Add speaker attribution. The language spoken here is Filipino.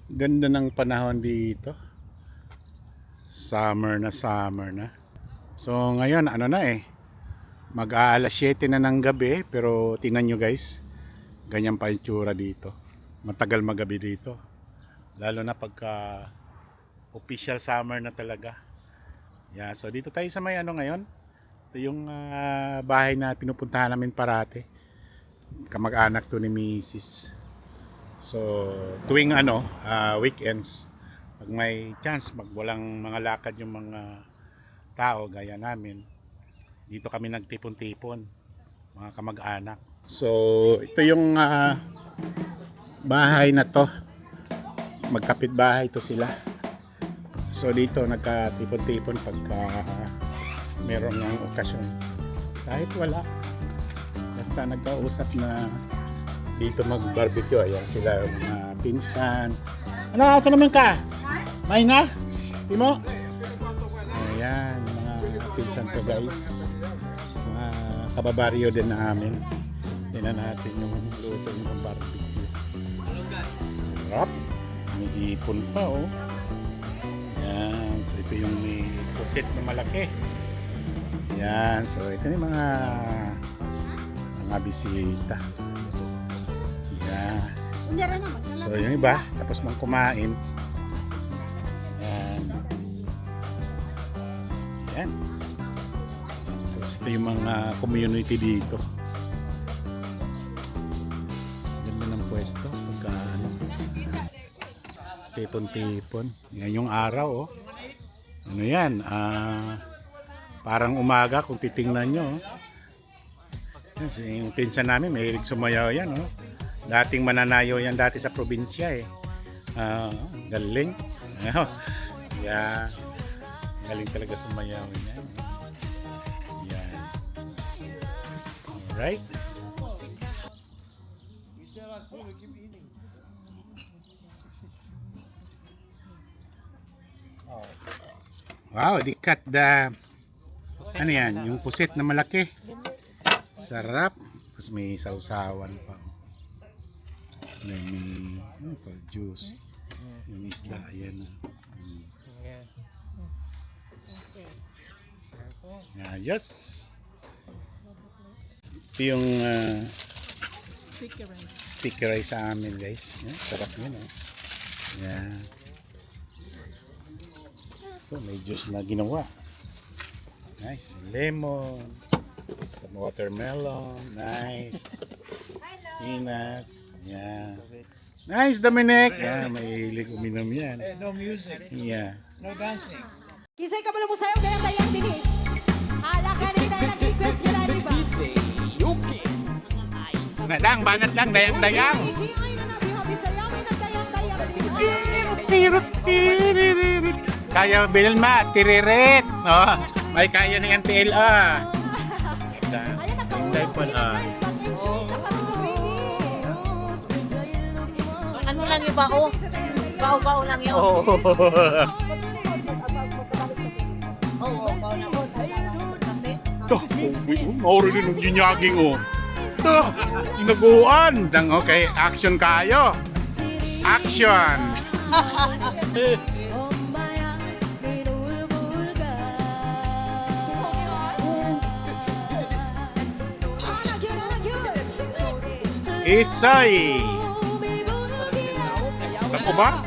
Speaker 1: Ganda ng panahon dito. Summer na summer na. So ngayon ano na mag-aalas 7 na ng gabi, pero tingnan nyo guys, ganyan pa yung tsura dito. Matagal magabi dito. Lalo na pagka official summer na talaga. Yeah, so dito tayo sa may ano ngayon. Ito yung bahay na pinupuntahan namin parate. Kamag-anak to ni Mrs. So tuwing weekends, pag may chance, walang mga lakad yung mga tao gaya namin, dito kami nagtipon-tipon, mga kamag-anak. So ito yung bahay na to, magkapit bahay to sila. So dito nagkatipon-tipon pagka meron ng okasyon, kahit wala, basta nagkausap na dito mag-barbecue. Ayan sila, mga pinsan. Ano, asa naman ka? May na? Timo? Ayan, mga pinsan to guys. Mga kababaryo din na amin. Tingnan natin yung luto ng barbecue. Sarap. May ipon pa Ayan, so ito yung may pusit na malaki. Ayan, so ito yung mga bisita. Ayan. So yung iba, tapos nang kumain. Ayan. Ayan. Tapos ito yung mga community dito. Ganda ng pwesto. Pagka tipon-tipon. Yan yung araw Ano yan? Parang umaga kung titingnan nyo. Yung pinsan namin, mahilig sumayaw yan Dating mananayo yan dati sa probinsya galing. Yeah. Galing talaga sumayaw yan. Yan. Alright. Wow, they cut the ano yan, yung pusit na malaki. Sarap. Tapos may sausawan pa. May juice. Yung isda, ayan yes. Ito yung sticky rice sa amin guys. Sarap yun Yan. Ito, may juice na ginawa. Nice. Lemon. Watermelon. Nice. Peanuts. Yeah. Nice, Dominic. Yeah, mahilig uminom yan.
Speaker 2: No music.
Speaker 1: Yeah.
Speaker 2: No dancing.
Speaker 3: Kisay ka pala mo sa'yo, dayang-dayang dini. Hala ka rin tayo nag-request nila, di ba?
Speaker 1: Dang, banat lang, dayang-dayang.
Speaker 3: Hingay na nabihabi sa'yo, may nagdayang-dayang.
Speaker 1: Tirot. Kaya Bilma, tiririt. May kaya ni NTL Hinday po
Speaker 4: Ano lang yung bao? Bao lang yun.
Speaker 1: Oo.
Speaker 4: Bao na mo.
Speaker 1: Mauro din yung ginyaging Inaguan. Dang okay, action kayo. Action. Isay. Ako ba?